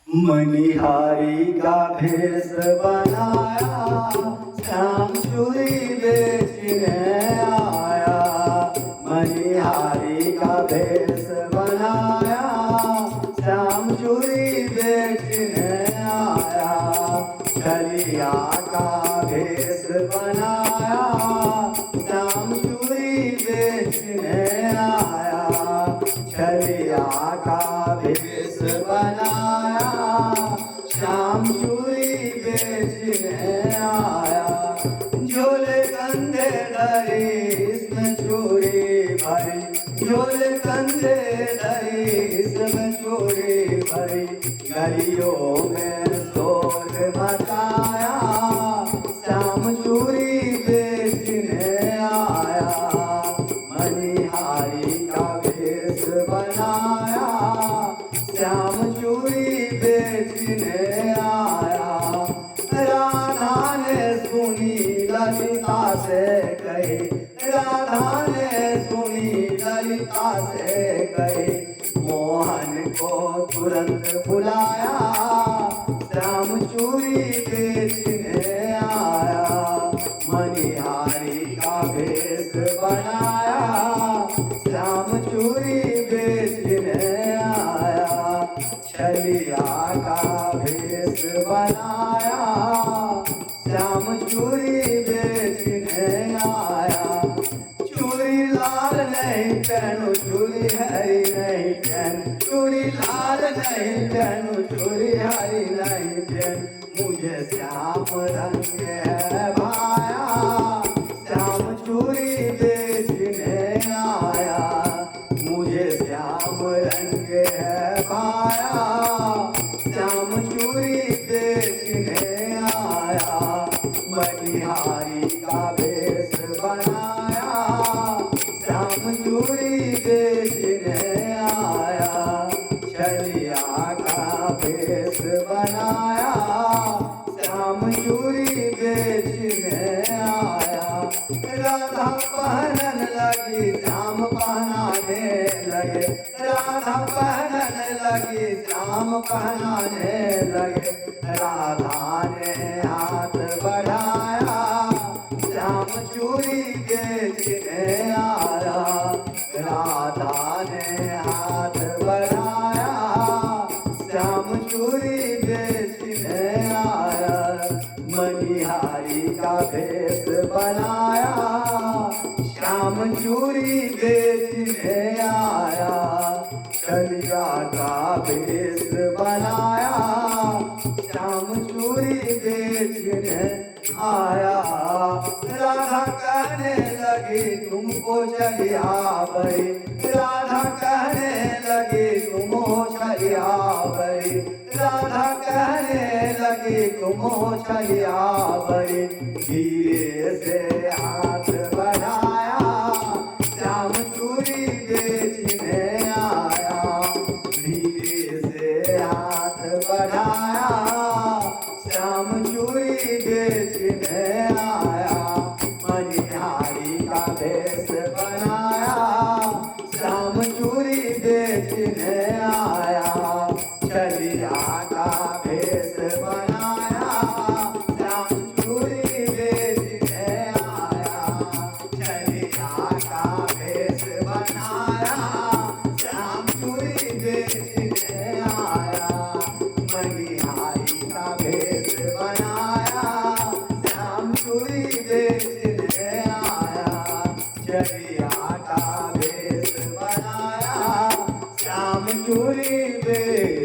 मनिहारी का भेष बनाया, श्याम चूड़ी बेचने आया। मनिहारी का भेष बनाया, श्याम चूड़ी बेचने आया। छलिया का भेष बनाया, श्याम चूड़ी बेचने आया। छलिया का भेष बनाया, श्याम चूड़ी बेचने आया। झोले कंधे धरी इसमें चूड़ी भरी, झोले कंधे धरी इसमें चूड़ी भरी। गलियों में शोर मचाया, श्याम चूड़ी बेचने आया। मनिहारी का भेष बनाया, श्याम चूड़ी बेचने आया। राधा ने सुनी ललिता से कही, राधा ने सुनी ललिता से कही। मोहन को तुरंत बुलाया, श्याम चूड़ी बेचने आया। मनिहारी का भेष बनाया, श्याम चूड़ी बेचने आया। छलिया का भेष बनाया, श्याम चूड़ी बेचने आया। चूड़ी लाल नहीं पहनो, चूड़ी हरी नहीं पहन, चूड़ी लाल नहीं पहनो, चूड़ी हरी नहीं पहन। मुझे श्याम रंग है भाया, श्याम चूड़ी बेचने आया। मुझे श्याम रंग है भाया, श्याम चूड़ी बेचने आया। मनिहारी का भेष बनाया, श्याम चूड़ी बेचने आया। छलिया का भेष बनाया, श्याम चूड़ी बेचने आया। राधा पहनन लगी, श्याम पहनाने लगे। राधा पहनने लगी, श्याम पहनाने लगे। राधा ने हाथ बढ़ाया, श्याम चूड़ी बेचने आया। राधा ने हाथ बढ़ाया, श्याम चूड़ी बेचने आया। मनिहारी का भेष बनाया, श्याम चूड़ी बेचने आया। छलिया का भेष बनाया, श्याम चूड़ी बेचने आया। राधा कहने लगी तुमको छलिया भरी, राधा कहने लगी तुमो छलिया भरी। राधा कहने लगी तुमो छलिया भरी। धीरे से हाथ बढ़ाया, श्याम चूड़ी बेचने आया। धीरे से हाथ बढ़ाया, श्याम चूड़ी बेचने आया। मनिहारी का भेष बनाया, श्याम चूड़ी बेचने आया। छलिया का भेष बनाया, श्याम चूड़ी बेचने आया। छलिया का भेष बनाया, श्याम चूड़ी बेचने आया। मनिहारी का भेष बनाया, श्याम चूड़ी बेचने आया। छलिया का भेष बनाया, श्याम चूड़ी बेचने